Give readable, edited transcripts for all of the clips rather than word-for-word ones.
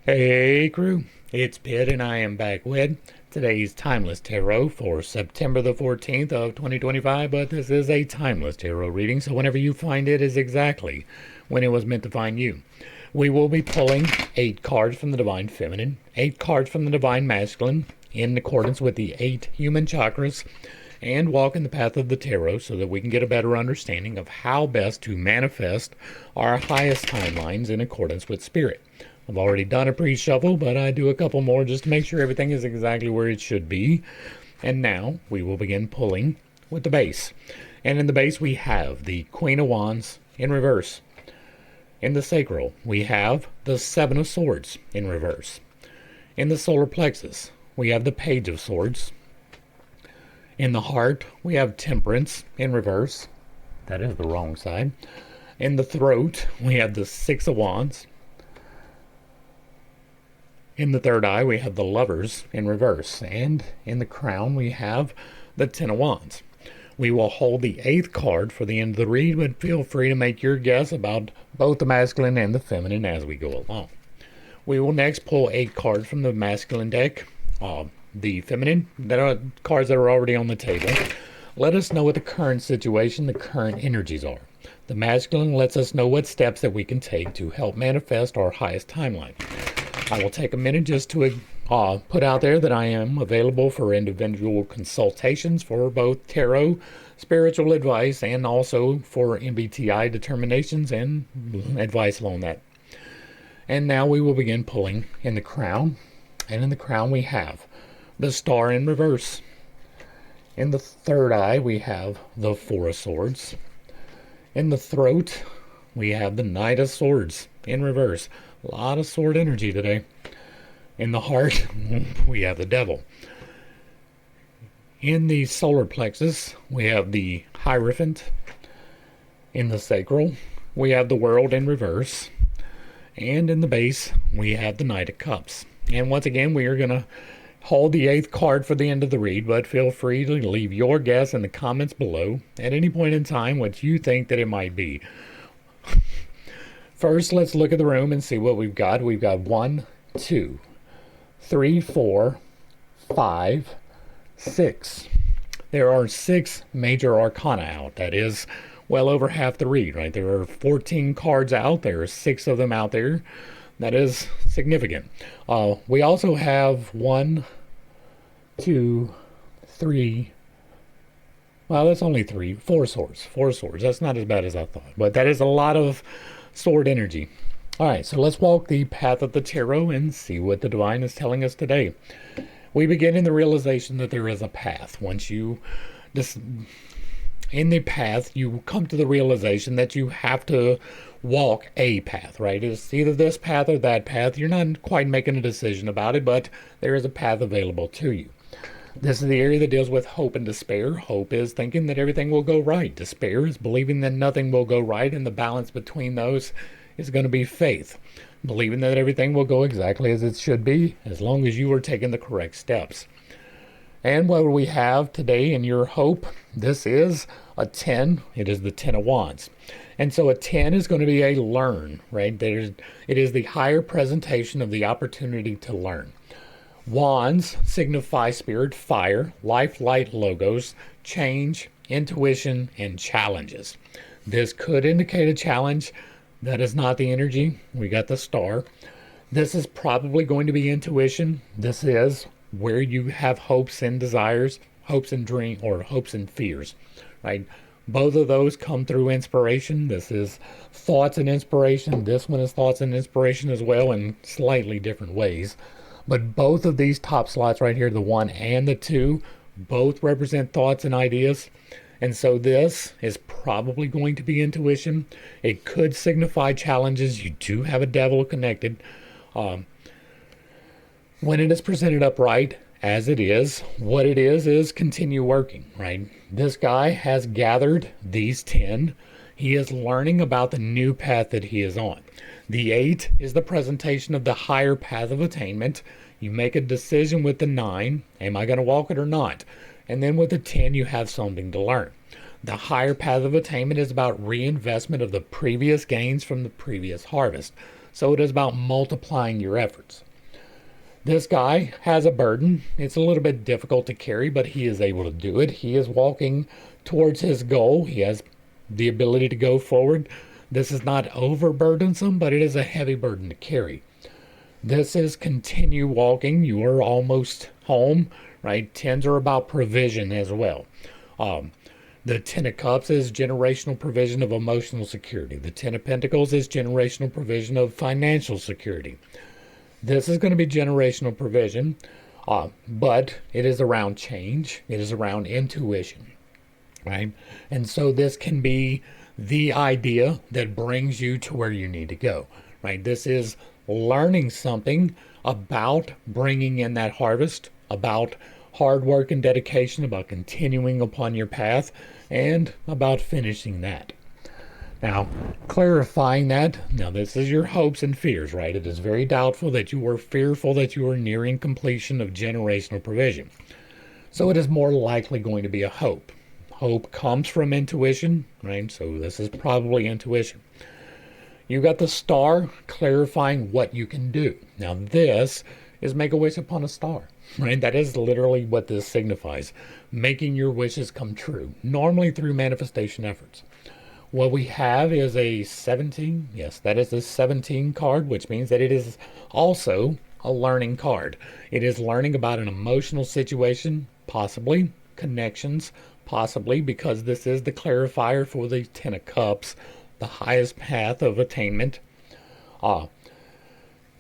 Hey crew, it's Pitt and I am back with today's Timeless Tarot for September the 14th of 2025, but this is a Timeless Tarot reading, so whenever you find it is exactly when it was meant to find you. We will be pulling 8 cards from the Divine Feminine, 8 cards from the Divine Masculine, in accordance with the 8 human chakras, and walk in the path of the tarot so that we can get a better understanding of how best to manifest our highest timelines in accordance with Spirit. I've already done a pre-shuffle, but I do a couple more just to make sure everything is exactly where it should be. And now we will begin pulling with the base. And in the base we have the Queen of Wands in reverse. In the Sacral we have the Seven of Swords in reverse. In the Solar Plexus we have the Page of Swords. In the Heart we have Temperance in reverse. That is the wrong side. In the Throat we have the Six of Wands. In the third eye, we have the Lovers in reverse, and in the crown, we have the Ten of Wands. We will hold the 8th card for the end of the read, but feel free to make your guess about both the masculine and the feminine as we go along. We will next pull 8 cards from the masculine deck, the feminine, that are cards that are already on the table. Let us know what the current situation, the current energies are. The masculine lets us know what steps that we can take to help manifest our highest timeline. I will take a minute just to put out there that I am available for individual consultations for both tarot, spiritual advice, and also for MBTI determinations and advice along that. And now we will begin pulling in the crown. And in the crown we have the Star in reverse. In the third eye we have the Four of Swords. In the throat we have the Knight of Swords in reverse. A lot of sword energy today. In the heart, we have the Devil. In the solar plexus, we have the Hierophant. In the sacral, we have the World in reverse. And in the base, we have the Knight of Cups. And once again, we are going to hold the 8th card for the end of the read, but feel free to leave your guess in the comments below at any point in time what you think that it might be. First, let's look at the room and see what we've got. We've got 1, 2, 3, 4, 5, 6. There are 6 major arcana out. That is well over half the read, right? There are 14 cards out. There are 6 of them out there. That is significant. We also have 1, 2, 3. Well, that's only 3. 4 swords. 4 swords. That's not as bad as I thought. But that is a lot of sword energy. All right, so let's walk the path of the tarot and see what the divine is telling us today. We begin in the realization that there is a path. Once you in the path, you come to the realization that you have to walk a path, right? It's either this path or that path. You're not quite making a decision about it, but there is a path available to you. This is the area that deals with hope and despair. Hope is thinking that everything will go right. Despair is believing that nothing will go right, and the balance between those is going to be faith. Believing that everything will go exactly as it should be, as long as you are taking the correct steps. And what we have today in your hope, this is a 10. It is the 10 of Wands. And so a 10 is going to be a learn, right? It is the higher presentation of the opportunity to learn. Wands signify spirit, fire, life, light, logos, change, intuition, and challenges. This could indicate a challenge. That is not the energy. We got the star. This is probably going to be intuition. This is where you have hopes and desires, hopes and dreams, or hopes and fears, right? Both of those come through inspiration. This is thoughts and inspiration. This one is thoughts and inspiration as well in slightly different ways. But both of these top slots right here, the 1 and the 2, both represent thoughts and ideas. And so this is probably going to be intuition. It could signify challenges. You do have a devil connected. When it is presented upright, as it is, what it is continue working, right? This guy has gathered these 10. He is learning about the new path that he is on. The 8 is the presentation of the higher path of attainment. You make a decision with the 9. Am I going to walk it or not? And then with the 10, you have something to learn. The higher path of attainment is about reinvestment of the previous gains from the previous harvest. So it is about multiplying your efforts. This guy has a burden. It's a little bit difficult to carry, but he is able to do it. He is walking towards his goal. He has the ability to go forward. This is not overburdensome, but it is a heavy burden to carry. This is continue walking. You are almost home, right? Tens are about provision as well. The Ten of Cups is generational provision of emotional security. The Ten of Pentacles is generational provision of financial security. This is going to be generational provision, but it is around change. It is around intuition, right? And so this can be the idea that brings you to where you need to go, right? This is learning something about bringing in that harvest, about hard work and dedication, about continuing upon your path, and about finishing that. Now, clarifying that, now this is your hopes and fears, right? It is very doubtful that you are fearful that you are nearing completion of generational provision. So it is more likely going to be a hope. Hope comes from intuition, right? So this is probably intuition. You got the star clarifying what you can do. Now this is make a wish upon a star, right? That is literally what this signifies. Making your wishes come true, normally through manifestation efforts. What we have is a 17. Yes, that is a 17 card, which means that it is also a learning card. It is learning about an emotional situation, possibly, connections, possibly, because this is the clarifier for the Ten of Cups, the highest path of attainment.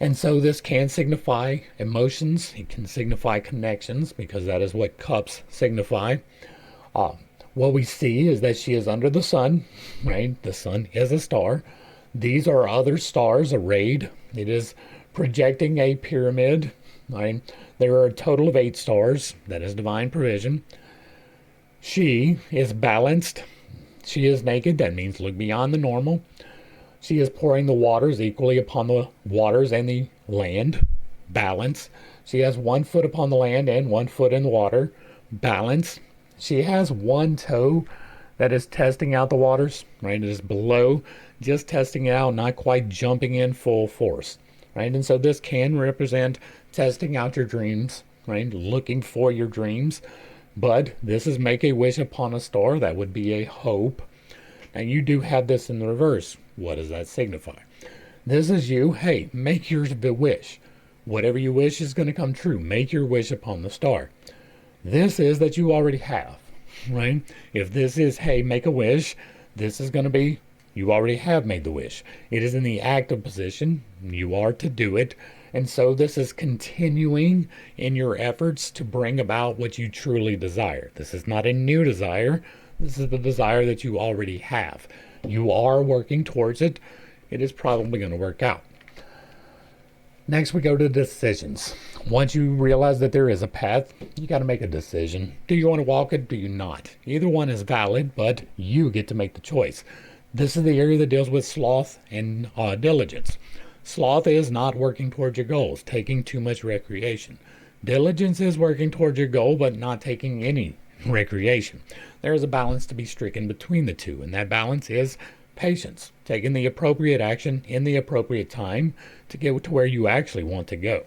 And so this can signify emotions. It can signify connections, because that is what cups signify. What we see is that she is under the sun, right? The sun is a star. These are other stars arrayed. It is projecting a pyramid, right? There are a total of 8 stars. That is divine provision. She is balanced. She is naked. That means look beyond the normal. She is pouring the waters equally upon the waters and the land. Balance. She has 1 foot upon the land and 1 foot in the water. Balance. She has 1 toe that is testing out the waters, right? It is below, just testing it out, not quite jumping in full force, right? And so this can represent testing out your dreams, right? Looking for your dreams. But this is make a wish upon a star. That would be a hope. Now you do have this in the reverse. What does that signify? This is you. Hey, make your wish. Whatever you wish is going to come true. Make your wish upon the star. This is that you already have, right? If this is, hey, make a wish, this is going to be, you already have made the wish. It is in the active position. You are to do it. And so this is continuing in your efforts to bring about what you truly desire. This is not a new desire. This is the desire that you already have. You are working towards it. It is probably going to work out. Next, we go to decisions. Once you realize that there is a path, you got to make a decision. Do you want to walk it? Do you not? Either one is valid, but you get to make the choice. This is the area that deals with sloth and diligence. Sloth is not working towards your goals, taking too much recreation. Diligence is working towards your goal, but not taking any recreation. There is a balance to be stricken between the two, and that balance is patience, taking the appropriate action in the appropriate time to get to where you actually want to go.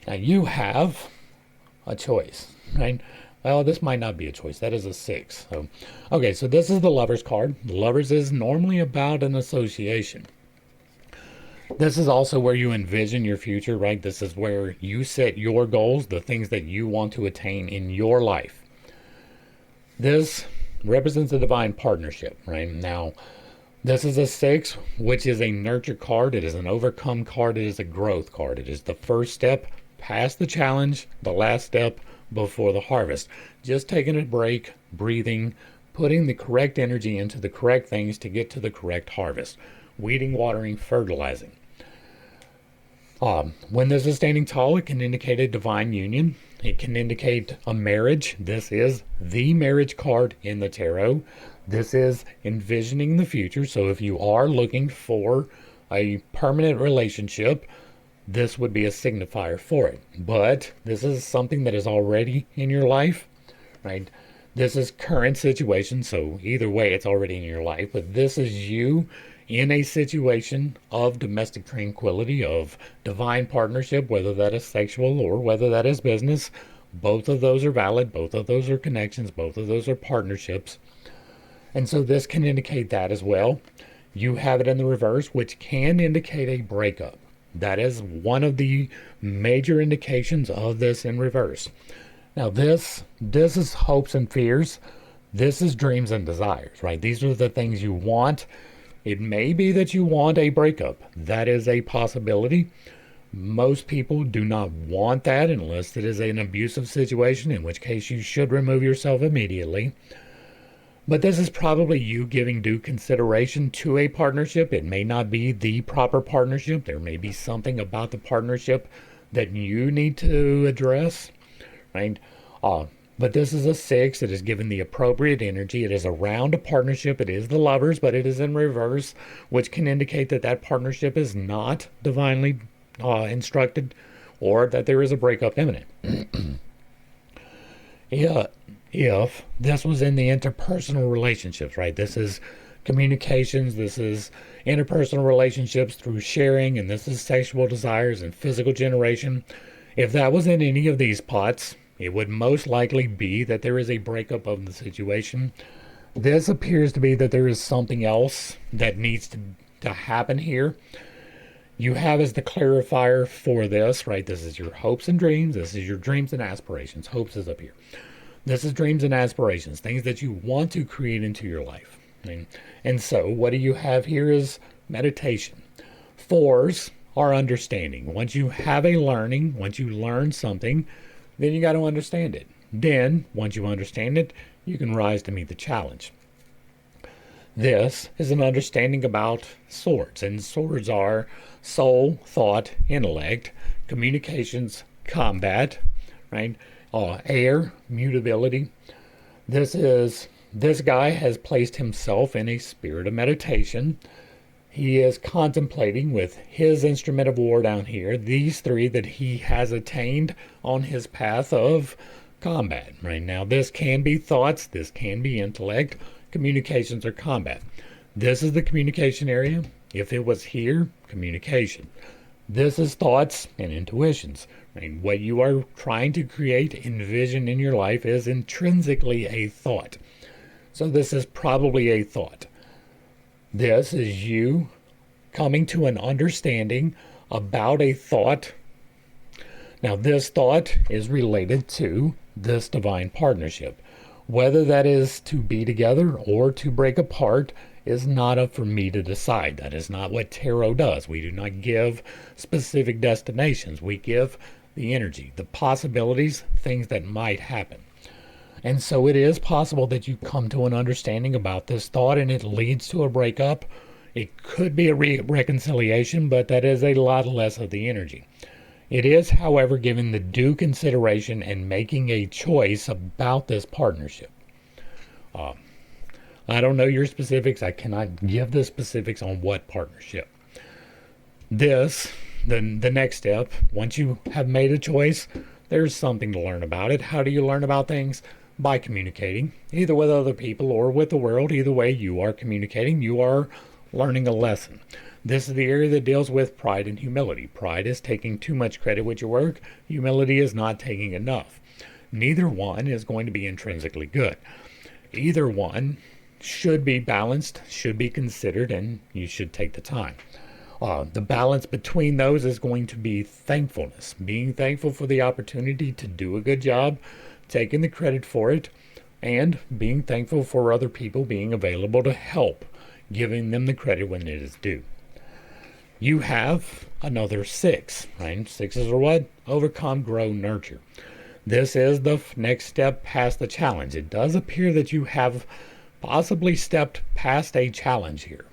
Now you have a choice, right? Well, this might not be a choice. That is a 6. Okay, so this is the Lover's card. The Lover's is normally about an association. This is also where you envision your future, right? This is where you set your goals, the things that you want to attain in your life. This represents a divine partnership, right? Now, this is a 6, which is a nurture card. It is an overcome card. It is a growth card. It is the first step past the challenge, the last step before the harvest. Just taking a break, breathing, putting the correct energy into the correct things to get to the correct harvest. Weeding, watering, fertilizing. When this is standing tall, it can indicate a divine union. It can indicate a marriage. This is the marriage card in the tarot. This is envisioning the future. So if you are looking for a permanent relationship, this would be a signifier for it. But this is something that is already in your life, right? This is current situation. So either way, it's already in your life. But this is you in a situation of domestic tranquility, of divine partnership, whether that is sexual or whether that is business. Both of those are valid. Both of those are connections. Both of those are partnerships. And so this can indicate that as well. You have it in the reverse, which can indicate a breakup. That is one of the major indications of this in reverse. Now this is hopes and fears. This is dreams and desires, right? These are the things you want. It may be that you want a breakup. That is a possibility. Most people do not want that unless it is an abusive situation, in which case you should remove yourself immediately. But this is probably you giving due consideration to a partnership. It may not be the proper partnership. There may be something about the partnership that you need to address, right? But this is a 6. It is given the appropriate energy. It is around a partnership. It is the lovers, but it is in reverse, which can indicate that that partnership is not divinely instructed, or that there is a breakup imminent. Yeah, if this was in the interpersonal relationships, right? This is communications, this is interpersonal relationships through sharing, and this is sexual desires and physical generation. If that was in any of these pots, it would most likely be that there is a breakup of the situation. This appears to be that there is something else that needs to happen here. You have as the clarifier for this, right? This is your hopes and dreams. This is your dreams and aspirations. Hopes is up here. This is dreams and aspirations, things that you want to create into your life. And so what do you have here is meditation. 4s are understanding. Once you have a learning, once you learn something, then you got to understand it. Then, once you understand it, you can rise to meet the challenge. This is an understanding about swords, and swords are soul, thought, intellect, communications, combat, right? Air, mutability. This guy has placed himself in a spirit of meditation. He is contemplating with his instrument of war down here, these 3 that he has attained on his path of combat. Right now, this can be thoughts, this can be intellect, communications, or combat. This is the communication area. If it was here, communication. This is thoughts and intuitions. Right? What you are trying to create, envision in your life is intrinsically a thought. So this is probably a thought. This is you coming to an understanding about a thought. Now, this thought is related to this divine partnership. Whether that is to be together or to break apart is not up for me to decide. That is not what tarot does. We do not give specific destinations. We give the energy, the possibilities, things that might happen. And so it is possible that you come to an understanding about this thought and it leads to a breakup. It could be a reconciliation, but that is a lot less of the energy. It is, however, given the due consideration and making a choice about this partnership. I don't know your specifics. I cannot give the specifics on what partnership. The next step, once you have made a choice, there's something to learn about it. How do you learn about things? By communicating, either with other people or with the world. Either way, you are communicating. You are learning a lesson. This is the area that deals with pride and humility. Pride is taking too much credit with your work. Humility is not taking enough. Neither one is going to be intrinsically good. Either one should be balanced, should be considered, and you should take the time. The balance between those is going to be thankfulness, being thankful for the opportunity to do a good job, taking the credit for it, and being thankful for other people being available to help, giving them the credit when it is due. You have another 6, right? 6s are what? Overcome, grow, nurture. This is the next step past the challenge. It does appear that you have possibly stepped past a challenge here.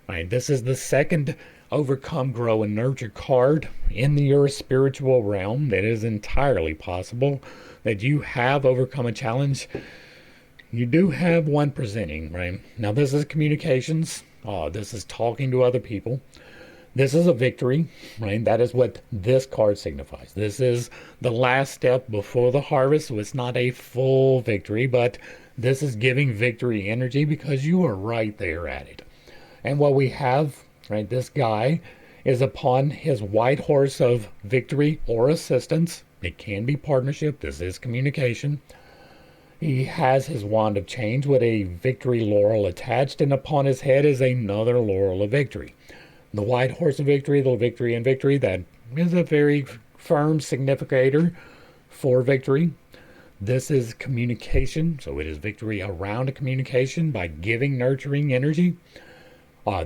Right? This is the second overcome, grow, and nurture card in your spiritual realm. That is entirely possible that you have overcome a challenge. You do have one presenting, right? Now this is communications. This is talking to other people. This is a victory, right? That is what this card signifies. This is the last step before the harvest, so it's not a full victory, but this is giving victory energy because you are right there at it. And what we have, right, this guy is upon his white horse of victory or assistance. It can be partnership. This is communication. He has his wand of change with a victory laurel attached, and upon his head is another laurel of victory. The white horse of victory, the victory and victory, that is a very firm significator for victory. This is communication, so it is victory around a communication by giving nurturing energy.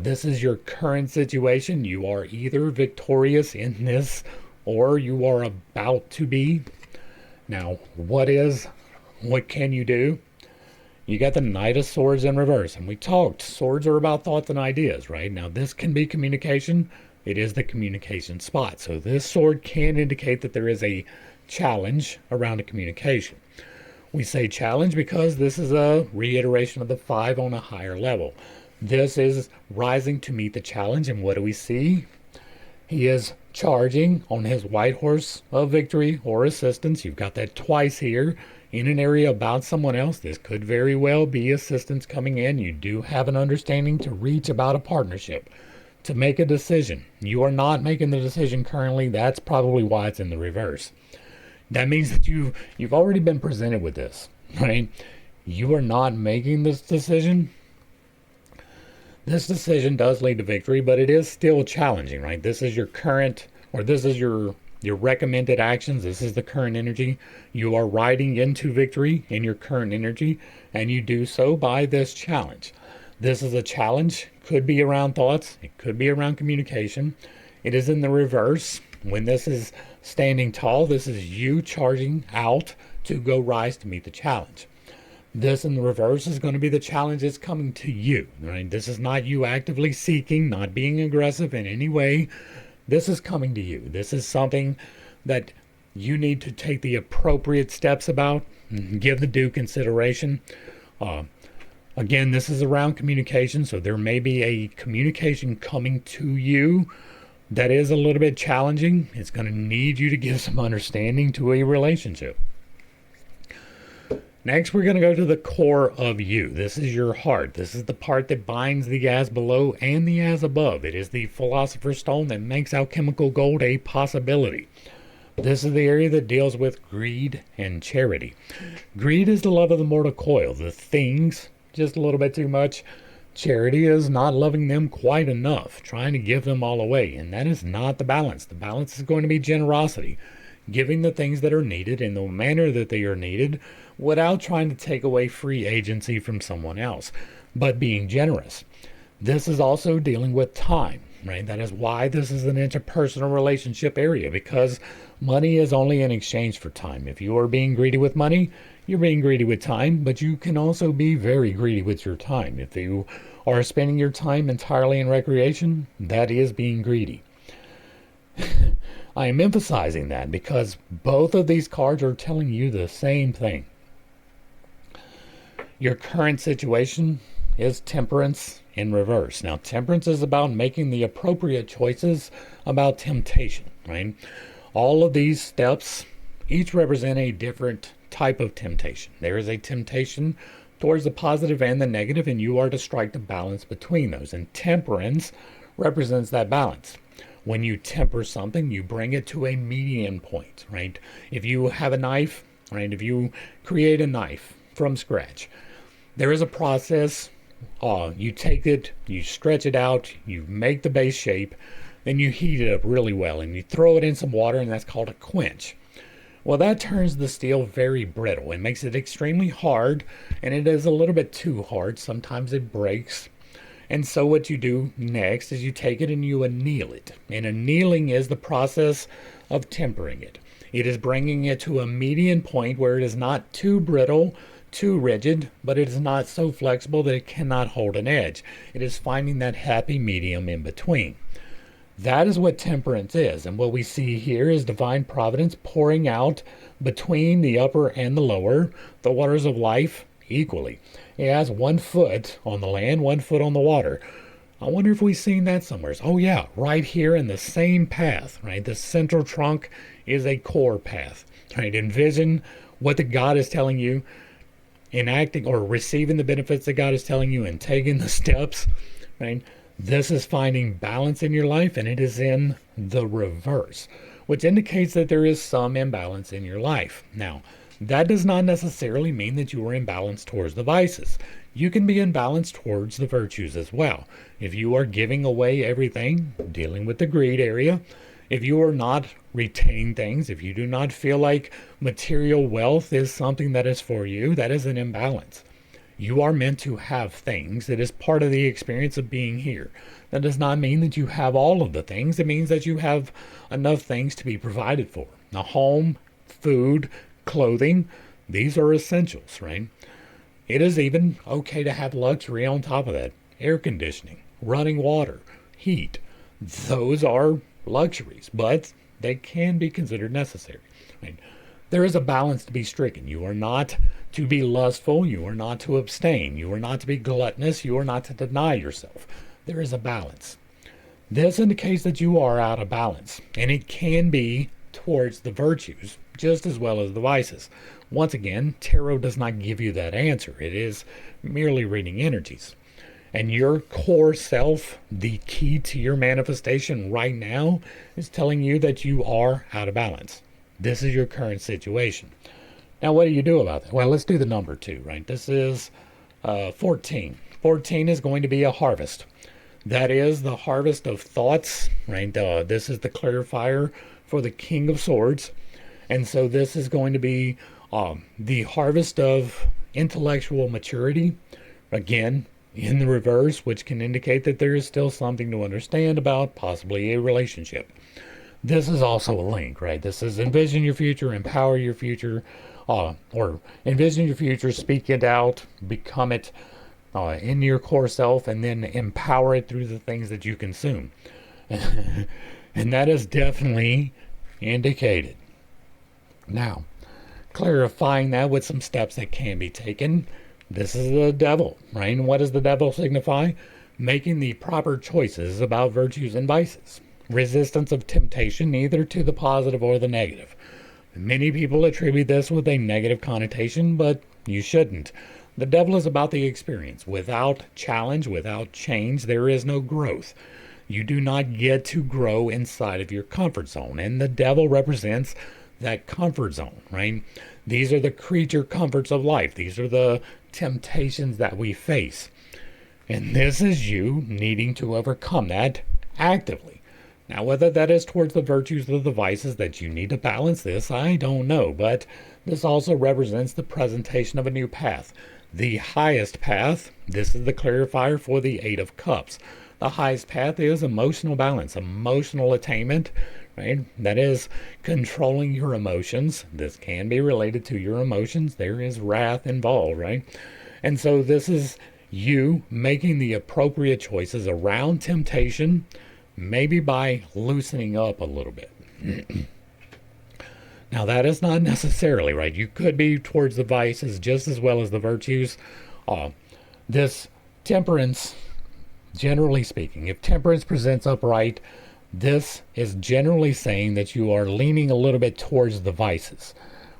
This is your current situation. You are either victorious in this or you are about to be. Now, what can you do? You got the Knight of Swords in reverse, and we talked, swords are about thoughts and ideas, right? Now, this can be communication. It is the communication spot. So this sword can indicate that there is a challenge around a communication. We say challenge because this is a reiteration of the 5 on a higher level. This is rising to meet the challenge, and what do we see? He is charging on his white horse of victory or assistance. You've got that twice here in an area about someone else. This could very well be assistance coming in. You do have an understanding to reach about a partnership, to make a decision. You are not making the decision currently. That's probably why it's in the reverse. That means that you've already been presented with this, right? You are not making this decision. This decision does lead to victory, but it is still challenging, right? This is your current, or this is your recommended actions. This is the current energy. You are riding into victory in your current energy, and you do so by this challenge. This is a challenge. Could be around thoughts. It could be around communication. It is in the reverse. When this is standing tall, this is you charging out to go rise to meet the challenge. This in the reverse is going to be the challenge that's coming to you, right? This is not you actively seeking, not being aggressive in any way. This is coming to you. This is something that you need to take the appropriate steps about, give the due consideration. Again, this is around communication, so there may be a communication coming to you that is a little bit challenging. It's going to need you to give some understanding to a relationship. Next, we're going to go to the core of you. This is your heart. This is the part that binds the as below and the as above. It is the philosopher's stone that makes alchemical gold a possibility. This is the area that deals with greed and charity. Greed is the love of the mortal coil, the things, just a little bit too much. Charity is not loving them quite enough, trying to give them all away, and that is not the balance. The balance is going to be generosity, giving the things that are needed in the manner that they are needed, without trying to take away free agency from someone else, but being generous. This is also dealing with time, right? That is why this is an interpersonal relationship area, because money is only in exchange for time. If you are being greedy with money, you're being greedy with time, but you can also be very greedy with your time. If you are spending your time entirely in recreation, that is being greedy. I am emphasizing that because both of these cards are telling you the same thing. Your current situation is Temperance in reverse. Now, Temperance is about making the appropriate choices about temptation, right? All of these steps each represent a different type of temptation. There is a temptation towards the positive and the negative, and you are to strike the balance between those. And Temperance represents that balance. When you temper something, you bring it to a median point, right? If you have a knife, right? If you create a knife from scratch, there is a process. You take it, you stretch it out, you make the base shape, then you heat it up really well, and you throw it in some water, and that's called a quench. Well, that turns the steel very brittle. It makes it extremely hard, and it is a little bit too hard. Sometimes it breaks. And so what you do next is you take it and you anneal it. And annealing is the process of tempering it. It is bringing it to a median point where it is not too brittle, too rigid, but it is not so flexible that it cannot hold an edge. It is finding that happy medium in between. That is what temperance is. And what we see here is divine providence pouring out between the upper and the lower, the waters of life equally. It has 1 foot on the land, 1 foot on the water. I wonder if we've seen that somewhere. Oh yeah, right here in the same path, right? The central trunk is a core path, right? Envision what the God is telling you, enacting or receiving the benefits that God is telling you and taking the steps, right? This is finding balance in your life, and it is in the reverse, which indicates that there is some imbalance in your life. Now, that does not necessarily mean that you are imbalanced towards the vices. You can be imbalanced towards the virtues as well. If you are giving away everything, dealing with the greed area, if you are not retaining things, if you do not feel like material wealth is something that is for you, that is an imbalance. You are meant to have things. It is part of the experience of being here. That does not mean that you have all of the things. It means that you have enough things to be provided for. A home, food, clothing, these are essentials, right? It is even okay to have luxury on top of that. Air conditioning, running water, heat. Those are luxuries, but they can be considered necessary. Right? There is a balance to be stricken. You are not to be lustful. You are not to abstain. You are not to be gluttonous. You are not to deny yourself. There is a balance. This indicates that you are out of balance, and it can be towards the virtues just as well as the vices. Once again, tarot does not give you that answer. It is merely reading energies. And your core self, the key to your manifestation right now, is telling you that you are out of balance. This is your current situation. Now, what do you do about that? Well, let's do the number 2, right? This is 14. 14 is going to be a harvest. That is the harvest of thoughts, right? This is the clarifier for the King of Swords. And so this is going to be the harvest of intellectual maturity. Again, in the reverse, which can indicate that there is still something to understand about possibly a relationship. This is also a link, right? This is envision your future, empower your future, or envision your future, speak it out, become it in your core self, and then empower it through the things that you consume. And that is definitely indicated. Now, clarifying that with some steps that can be taken. This is the devil, right? And what does the devil signify? Making the proper choices about virtues and vices. Resistance of temptation, either to the positive or the negative. Many people attribute this with a negative connotation, but you shouldn't. The devil is about the experience. Without challenge, without change, there is no growth. You do not get to grow inside of your comfort zone. And the devil represents that comfort zone, right? These are the creature comforts of life. These are the temptations that we face. And this is you needing to overcome that actively. Now, whether that is towards the virtues or the vices that you need to balance this, I don't know. But this also represents the presentation of a new path. The highest path, this is the clarifier for the Eight of Cups. The highest path is emotional balance, emotional attainment, right? That is controlling your emotions. This can be related to your emotions. There is wrath involved, right? And so this is you making the appropriate choices around temptation, maybe by loosening up a little bit. Now, that is not necessarily, right? You could be towards the vices just as well as the virtues. This temperance, generally speaking, if temperance presents upright, this is generally saying that you are leaning a little bit towards the vices.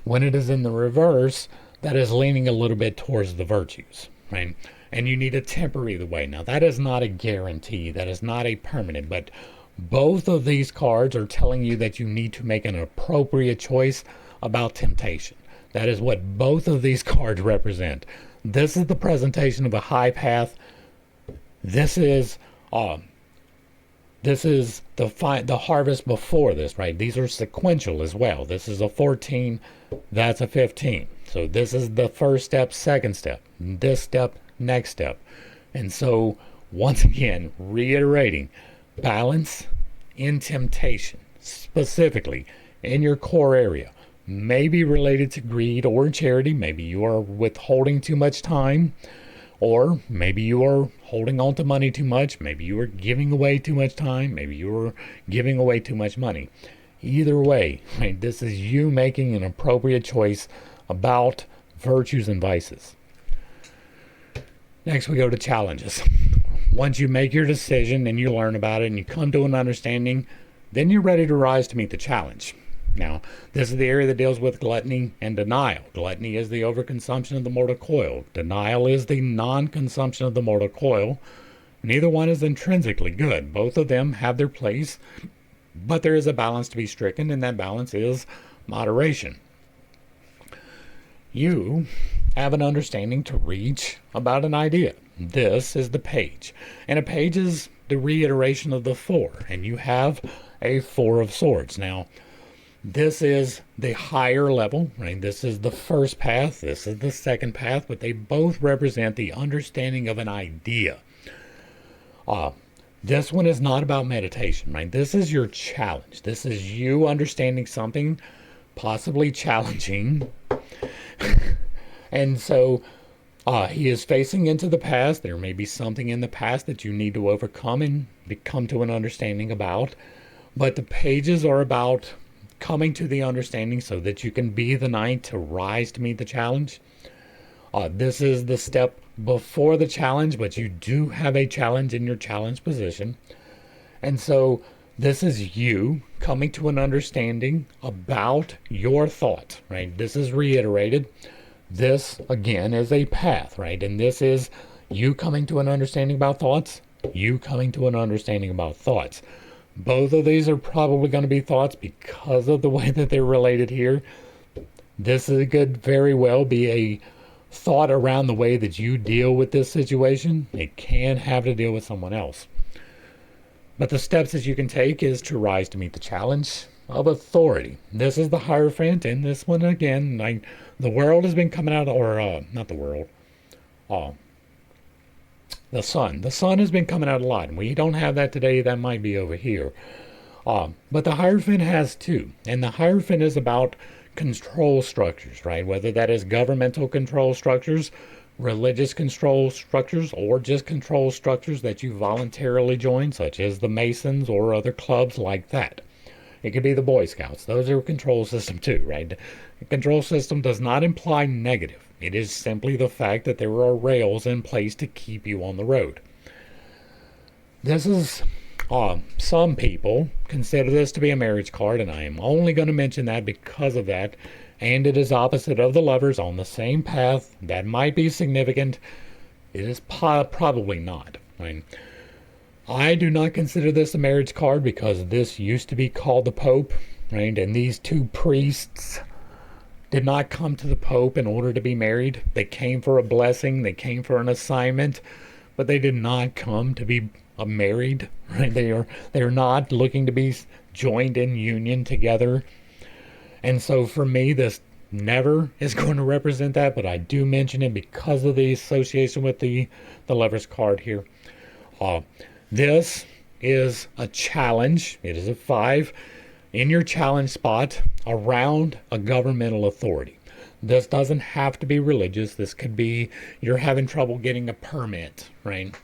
When it is in the reverse, that is leaning a little bit towards the virtues, right? And you need to temper either way. Now, that is not a guarantee. That is not a permanent, but both of these cards are telling you that you need to make an appropriate choice about temptation. That is what both of these cards represent. This is the presentation of a high path. This is the harvest before this, right? These are sequential as well. This is a 14, that's a 15. So this is the first step, second step, this step, next step. And so, once again, reiterating, balance in temptation, specifically in your core area, may be related to greed or charity. Maybe you are withholding too much time, or maybe you are holding on to money too much. Maybe you are giving away too much time. Maybe you are giving away too much money. Either way, right, this is you making an appropriate choice about virtues and vices. Next, we go to challenges. Once you make your decision and you learn about it and you come to an understanding, then you're ready to rise to meet the challenge. Now, this is the area that deals with gluttony and denial. Gluttony is the overconsumption of the mortal coil. Denial is the non-consumption of the mortal coil. Neither one is intrinsically good. Both of them have their place, but there is a balance to be stricken, and that balance is moderation. You have an understanding to reach about an idea. This is the page. And a page is the reiteration of the four. And you have a Four of Swords. Now, this is the higher level, right? This is the first path. This is the second path, but they both represent the understanding of an idea. This one is not about meditation, right? This is your challenge. This is you understanding something possibly challenging. And so he is facing into the past. There may be something in the past that you need to overcome and come to an understanding about. But the pages are about coming to the understanding so that you can be the knight to rise to meet the challenge. This is the step before the challenge, but you do have a challenge in your challenge position. And so this is you coming to an understanding about your thought, right? This is reiterated. This, again, is a path, right? And this is you coming to an understanding about thoughts, you coming to an understanding about thoughts. Both of these are probably going to be thoughts because of the way that they're related here. This could very well be a thought around the way that you deal with this situation. It can have to deal with someone else. But the steps that you can take is to rise to meet the challenge of authority. This is the Hierophant, and this one again, the world has been coming out, or not the world, the sun. The sun has been coming out a lot, and we don't have that today. That might be over here. But the Hierophant has two, and the Hierophant is about control structures, right? Whether that is governmental control structures, religious control structures, or just control structures that you voluntarily join, such as the Masons or other clubs like that. It could be the Boy Scouts. Those are a control system too, right? A control system does not imply negative. It is simply the fact that there are rails in place to keep you on the road. This is, some people consider this to be a marriage card, and I am only going to mention that because of that. And it is opposite of the Lovers on the same path. That might be significant. It is probably not. I do not consider this a marriage card because this used to be called the Pope, right? And these two priests did not come to the Pope in order to be married. They came for a blessing. They came for an assignment, but they did not come to be married, right? They are not looking to be joined in union together. And so for me, this never is going to represent that, but I do mention it because of the association with the Lover's card here. This is a challenge. It is a 5 in your challenge spot around a governmental authority. This doesn't have to be religious. This could be you're having trouble getting a permit, right?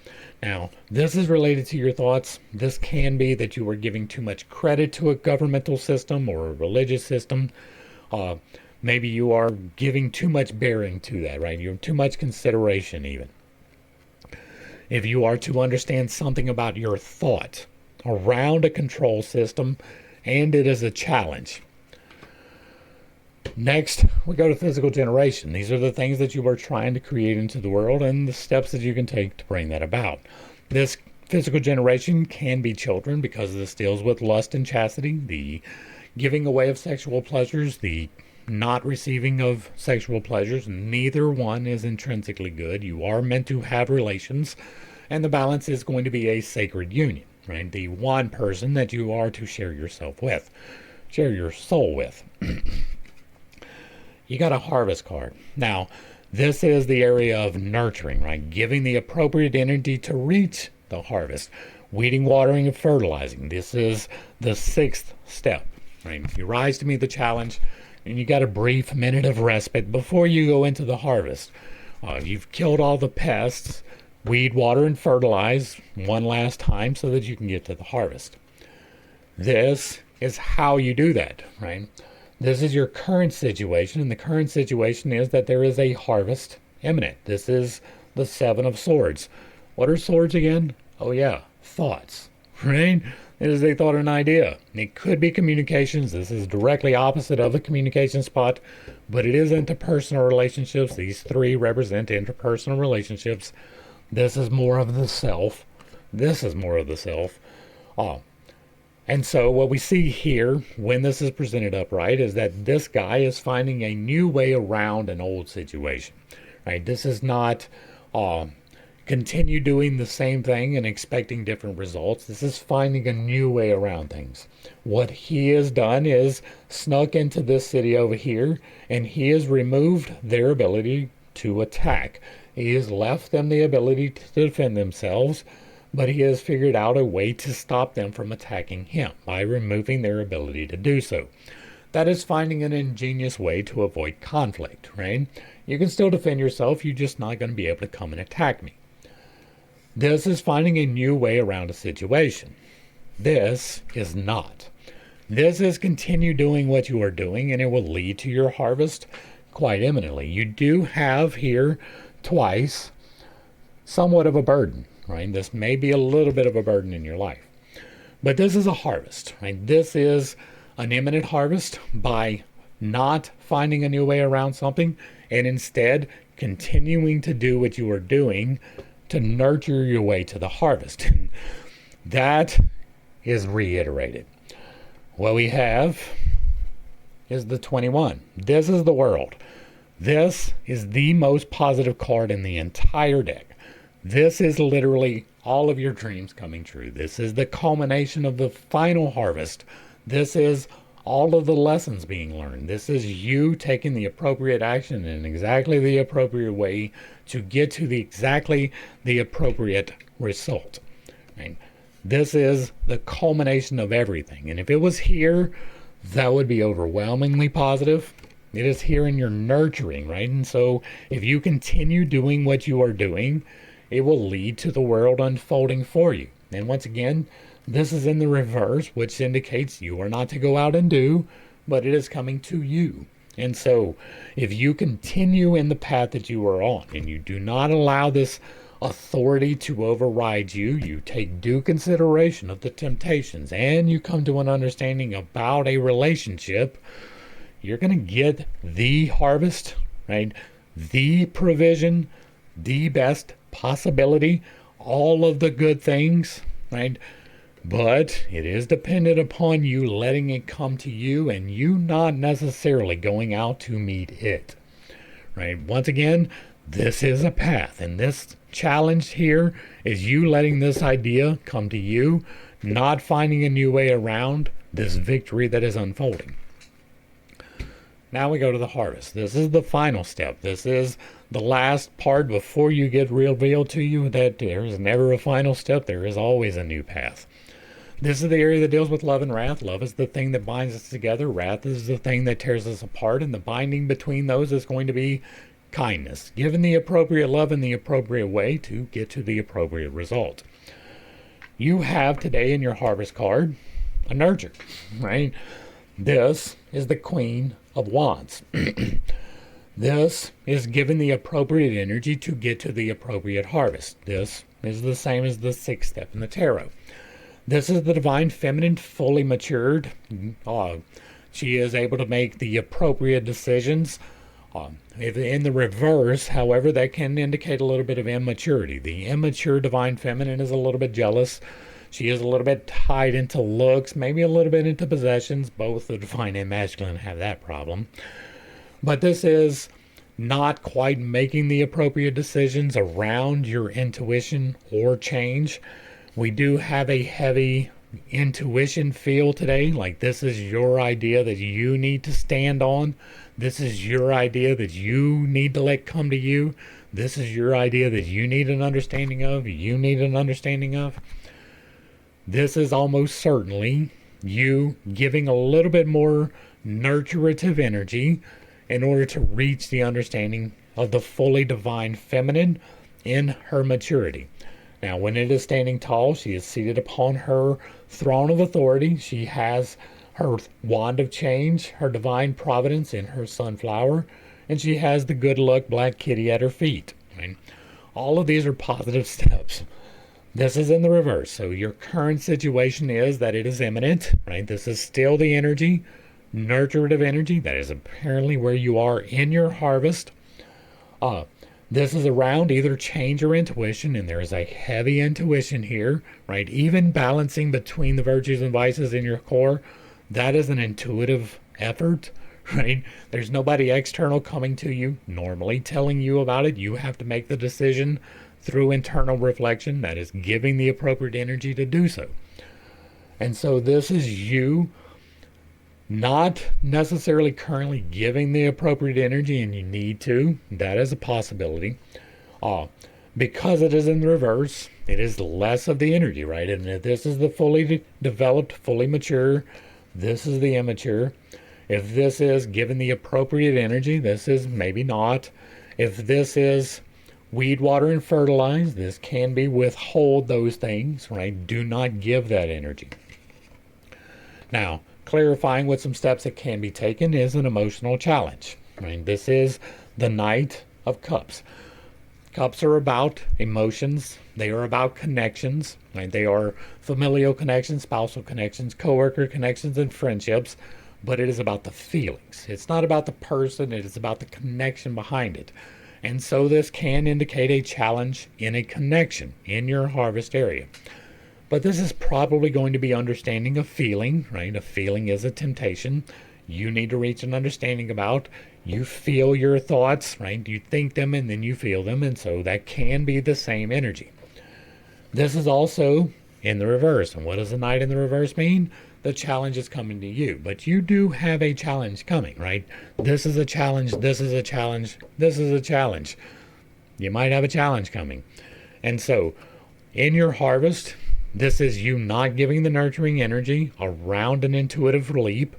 Now, this is related to your thoughts. This can be that you are giving too much credit to a governmental system or a religious system. Maybe you are giving too much bearing to that, right? You're too much consideration even. If you are to understand something about your thought around a control system, and it is a challenge. Next, we go to physical generation. These are the things that you are trying to create into the world and the steps that you can take to bring that about. This physical generation can be children because this deals with lust and chastity, the giving away of sexual pleasures, the not receiving of sexual pleasures. Neither one is intrinsically good. You are meant to have relations, and the balance is going to be a sacred union, right? The one person that you are to share yourself with, share your soul with. You got a harvest card. Now, this is the area of nurturing, right? Giving the appropriate energy to reach the harvest. Weeding, watering, and fertilizing. This is the 6th step, right? You rise to meet the challenge, and you got a brief minute of respite before you go into the harvest. You've killed all the pests. Weed, water, and fertilize one last time so that you can get to the harvest. This is how you do that, right? This is your current situation, and the current situation is that there is a harvest imminent. This is the 7 of Swords. What are swords again? Oh yeah, thoughts, right? It is a thought or an idea. It could be communications. This is directly opposite of the communication spot, but it is interpersonal relationships. These 3 represent interpersonal relationships. This is more of the self. This is more of the self. Uh, and so what we see here when this is presented upright is that this guy is finding a new way around an old situation. Right? This is not continue doing the same thing and expecting different results. This is finding a new way around things. What he has done is snuck into this city over here, and he has removed their ability to attack. He has left them the ability to defend themselves, but he has figured out a way to stop them from attacking him by removing their ability to do so. That is finding an ingenious way to avoid conflict, right? You can still defend yourself, you're just not going to be able to come and attack me. This is finding a new way around a situation. This is not. This is continue doing what you are doing, and it will lead to your harvest quite imminently. You do have here twice somewhat of a burden, right? This may be a little bit of a burden in your life. But this is a harvest, right? This is an imminent harvest by not finding a new way around something and instead continuing to do what you are doing to nurture your way to the harvest. That is reiterated. What we have is the 21. This is the world. This is the most positive card in the entire deck. This is literally all of your dreams coming true. This is the culmination of the final harvest. This is all of the lessons being learned. This is you taking the appropriate action in exactly the appropriate way to get to exactly the appropriate result. Right? This is the culmination of everything. And if it was here, that would be overwhelmingly positive. It is here in your nurturing, right? And so if you continue doing what you are doing, it will lead to the world unfolding for you. And once again, this is in the reverse, which indicates you are not to go out and do, but it is coming to you. And so if you continue in the path that you are on and you do not allow this authority to override you, you take due consideration of the temptations and you come to an understanding about a relationship, you're going to get the harvest, right? The provision, the best possibility, all of the good things, right? But it is dependent upon you letting it come to you and you not necessarily going out to meet it, right? Once again, this is a path, and this challenge here is you letting this idea come to you, not finding a new way around this victory that is unfolding. Now we go to the harvest. This is the final step. This is the last part before you get revealed to you that there is never a final step. There is always a new path. This is the area that deals with love and wrath. Love is the thing that binds us together. Wrath is the thing that tears us apart. And the binding between those is going to be kindness, given the appropriate love in the appropriate way to get to the appropriate result. You have today in your harvest card a nurture, right? This is the Queen of Wands. This is given the appropriate energy to get to the appropriate harvest. This is the same as the sixth step in the tarot. This is the divine feminine fully matured. She is able to make the appropriate decisions. If in the reverse, however, that can indicate a little bit of immaturity. The immature divine feminine is a little bit jealous. She is a little bit tied into looks, maybe a little bit into possessions. Both the divine and masculine have that problem. But this is not quite making the appropriate decisions around your intuition or change. We do have a heavy intuition feel today, like this is your idea that you need to stand on. This is your idea that you need to let come to you. This is your idea that you need an understanding of, you need an understanding of. This is almost certainly you giving a little bit more nurturative energy in order to reach the understanding of the fully divine feminine in her maturity. Now, when it is standing tall, she is seated upon her throne of authority. She has her wand of change, her divine providence in her sunflower, and she has the good luck black kitty at her feet. Right? All of these are positive steps. This is in the reverse. So your current situation is that it is imminent, right? This is still the energy, nurturative energy. That is apparently where you are in your harvest. This is around either change or intuition, and there is a heavy intuition here, right? Even balancing between the virtues and vices in your core, that is an intuitive effort, right? There's nobody external coming to you, normally telling you about it. You have to make the decision through internal reflection that is giving the appropriate energy to do so. And so this is you not necessarily currently giving the appropriate energy, and you need to. That is a possibility. Because it is in the reverse, it is less of the energy, right? And if this is the fully developed, fully mature, this is the immature. If this is given the appropriate energy, this is maybe not. If this is weed, water, and fertilize, this can be withhold those things, right? Do not give that energy. Now, clarifying with some steps that can be taken is an emotional challenge. Right? This is the Knight of Cups. Cups are about emotions. They are about connections. Right? They are familial connections, spousal connections, coworker connections, and friendships. But it is about the feelings. It's not about the person. It is about the connection behind it. And so this can indicate a challenge in a connection in your harvest area. But this is probably going to be understanding a feeling, right? A feeling is a temptation. You need to reach an understanding about. You feel your thoughts, right? You think them and then you feel them. And so that can be the same energy. This is also in the reverse. And what does the Knight in the reverse mean? The challenge is coming to you. But you do have a challenge coming, right? This is a challenge. This is a challenge. This is a challenge. You might have a challenge coming. And so in your harvest, this is you not giving the nurturing energy around an intuitive leap.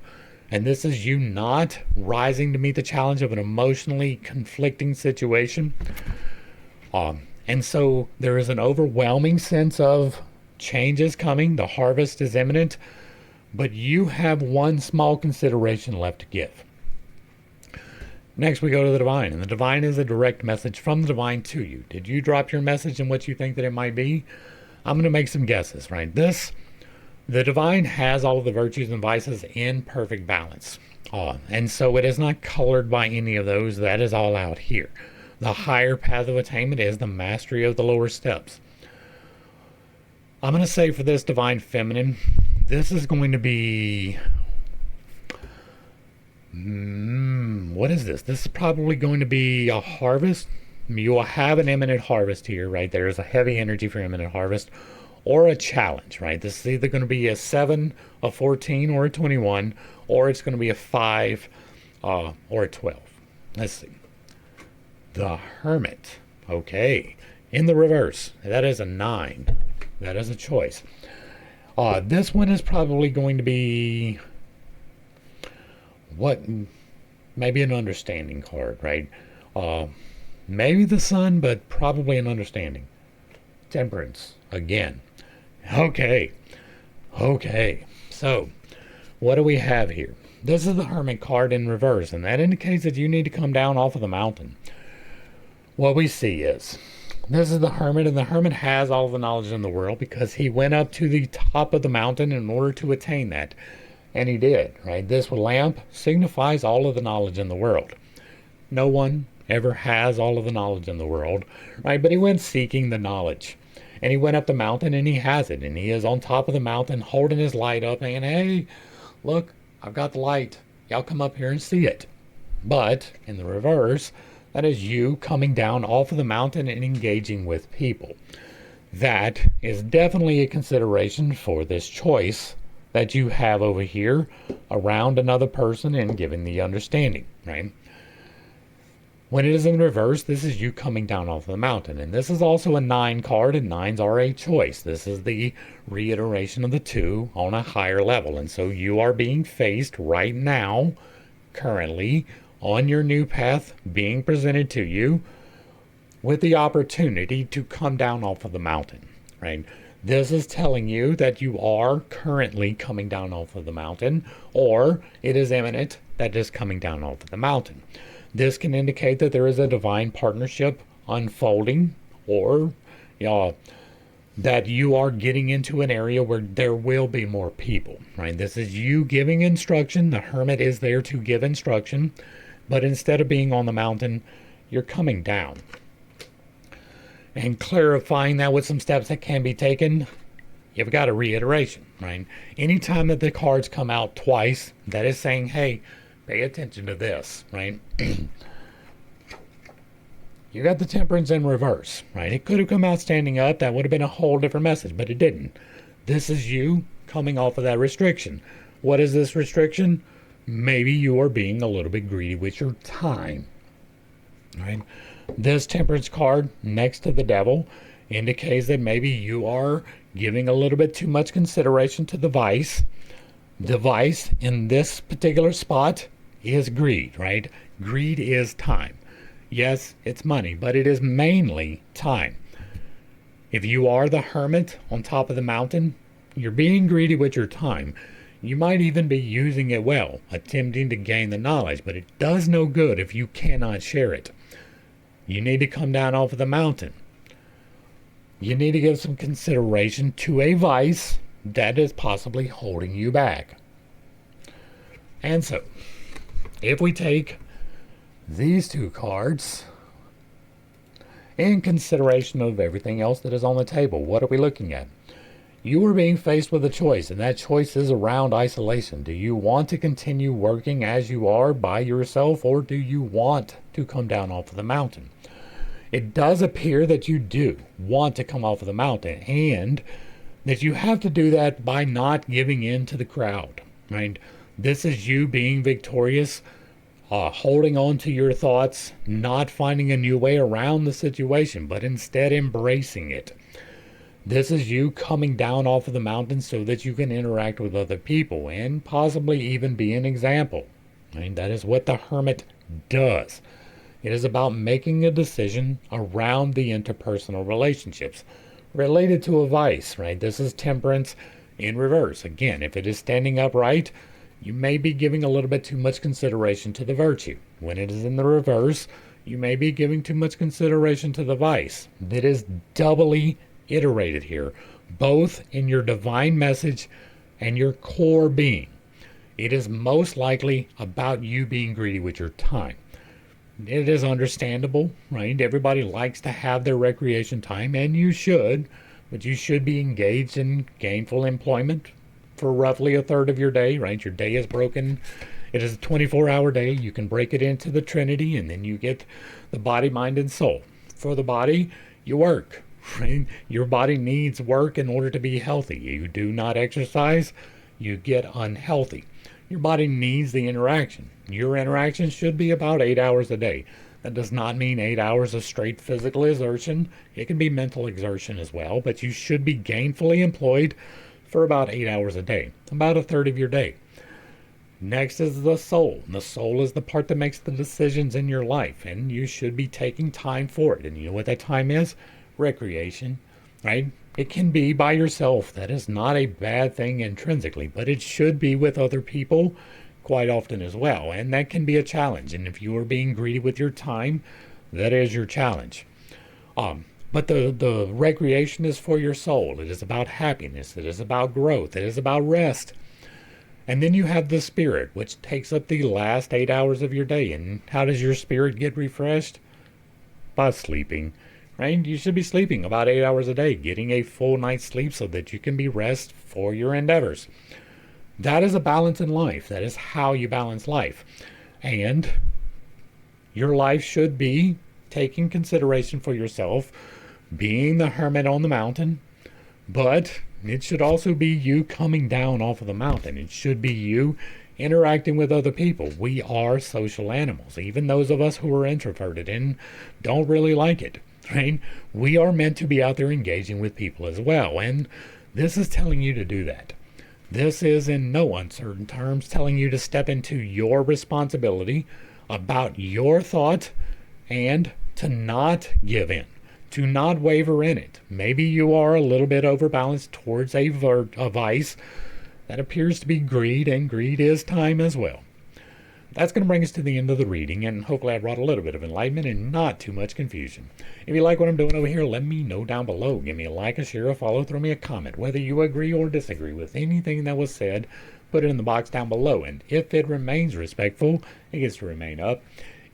And this is you not rising to meet the challenge of an emotionally conflicting situation. And so there is an overwhelming sense of change is coming. The harvest is imminent. But you have one small consideration left to give. Next, we go to the divine. And the divine is a direct message from the divine to you. Did you drop your message in what you think that it might be? I'm going to make some guesses, right? The divine has all of the virtues and vices in perfect balance. And so it is not colored by any of those. That is all out here. The higher path of attainment is the mastery of the lower steps. I'm going to say for this divine feminine, this is going to be... what is this? This is probably going to be a harvest. You will have an imminent harvest here, right? There is a heavy energy for imminent harvest, or a challenge, right? This is either going to be a 7, a 14, or a 21, or it's going to be a 5 or a 12. Let's see. The Hermit. Okay. In the reverse. That is a 9. That is a choice. This one is probably going to be maybe an understanding card, right? Maybe the Sun, but probably an understanding. Temperance, again. Okay. So, what do we have here? This is the Hermit card in reverse, and that indicates that you need to come down off of the mountain. What we see is, this is the Hermit, and the Hermit has all the knowledge in the world because he went up to the top of the mountain in order to attain that. And he did, right? This lamp signifies all of the knowledge in the world. No one ever has all of the knowledge in the world, right? But he went seeking the knowledge. And he went up the mountain and he has it. And he is on top of the mountain holding his light up and, hey, look, I've got the light. Y'all come up here and see it. But in the reverse, that is you coming down off of the mountain and engaging with people. That is definitely a consideration for this choice that you have over here around another person and giving the understanding, right? When it is in reverse, this is you coming down off the mountain. And this is also a 9 card, and 9s are a choice. This is the reiteration of the 2 on a higher level. And so you are being faced right now, currently, on your new path being presented to you with the opportunity to come down off of the mountain, right? This is telling you that you are currently coming down off of the mountain, or it is imminent that is coming down off of the mountain. This can indicate that there is a divine partnership unfolding, or that you are getting into an area where there will be more people, right? This is you giving instruction. The Hermit is there to give instruction, but instead of being on the mountain, you're coming down. and clarifying that with some steps that can be taken, you've got a reiteration, right? Anytime that the cards come out twice, that is saying, hey, pay attention to this, right? You got the Temperance in reverse, right? It could have come out standing up. That would have been a whole different message, but it didn't. This is you coming off of that restriction. What is this restriction? Maybe you are being a little bit greedy with your time, right? This Temperance card next to the Devil indicates that maybe you are giving a little bit too much consideration to the vice. The vice in this particular spot is greed, right? Greed is time. Yes, it's money, but it is mainly time. If you are the hermit on top of the mountain, you're being greedy with your time. You might even be using it well, attempting to gain the knowledge, but it does no good if you cannot share it. You need to come down off of the mountain. You need to give some consideration to a vice that is possibly holding you back. And so, if we take these two cards in consideration of everything else that is on the table, what are we looking at? You are being faced with a choice, and that choice is around isolation. Do you want to continue working as you are by yourself, or do you want to come down off of the mountain? It does appear that you do want to come off of the mountain, and that you have to do that by not giving in to the crowd, right? This is you being victorious, holding on to your thoughts, not finding a new way around the situation, but instead embracing it. This is you coming down off of the mountain so that you can interact with other people and possibly even be an example. Right? That is what the hermit does. It is about making a decision around the interpersonal relationships related to a vice, right? This is Temperance in reverse. Again, if it is standing upright, you may be giving a little bit too much consideration to the virtue. When it is in the reverse, you may be giving too much consideration to the vice. It is doubly iterated here, both in your divine message and your core being. It is most likely about you being greedy with your time. It is understandable, right? Everybody likes to have their recreation time, and you should, but you should be engaged in gainful employment for roughly a third of your day, right? Your day is broken. It is a 24-hour day. You can break it into the Trinity, and then you get the body, mind, and soul. For the body, you work, right? Your body needs work in order to be healthy. You do not exercise, you get unhealthy. Your body needs the interaction. Your interaction should be about 8 hours a day. That does not mean 8 hours of straight physical exertion. It can be mental exertion as well, but you should be gainfully employed for about 8 hours a day, about a third of your day. Next is the soul. The soul is the part that makes the decisions in your life, and you should be taking time for it. And you know what that time is? Recreation, right? It can be by yourself. That is not a bad thing intrinsically, but it should be with other people quite often as well. And that can be a challenge. And if you are being greedy with your time, that is your challenge. But the recreation is for your soul. It is about happiness. It is about growth. It is about rest. And then you have the spirit, which takes up the last 8 hours of your day. And how does your spirit get refreshed? By sleeping, right? You should be sleeping about 8 hours a day, getting a full night's sleep so that you can be rest for your endeavors. That is a balance in life. That is how you balance life. And your life should be taking consideration for yourself, being the hermit on the mountain, but it should also be you coming down off of the mountain. It should be you interacting with other people. We are social animals, even those of us who are introverted and don't really like it, right? We are meant to be out there engaging with people as well, and this is telling you to do that. This is in no uncertain terms telling you to step into your responsibility about your thought and to not give in, to not waver in it. Maybe you are a little bit overbalanced towards a vice that appears to be greed, and greed is time as well. That's going to bring us to the end of the reading, and hopefully I brought a little bit of enlightenment and not too much confusion. If you like what I'm doing over here, let me know down below. Give me a like, a share, a follow, throw me a comment. Whether you agree or disagree with anything that was said, put it in the box down below, and if it remains respectful, it gets to remain up.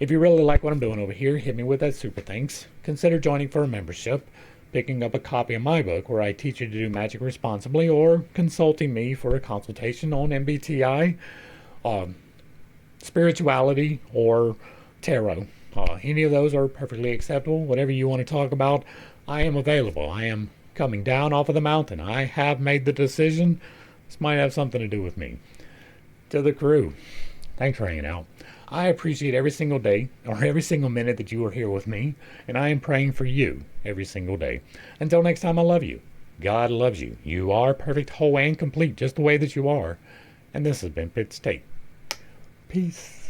If you really like what I'm doing over here, hit me with that super thanks. Consider joining for a membership, picking up a copy of my book where I teach you to do magic responsibly, or consulting me for a consultation on MBTI, spirituality, or tarot. Any of those are perfectly acceptable. Whatever you want to talk about, I am available. I am coming down off of the mountain. I have made the decision. This might have something to do with me. To the crew, thanks for hanging out. I appreciate every single day, or every single minute that you are here with me, and I am praying for you every single day. Until next time, I love you. God loves you. You are perfect, whole, and complete just the way that you are. And this has been Pitt State. Peace.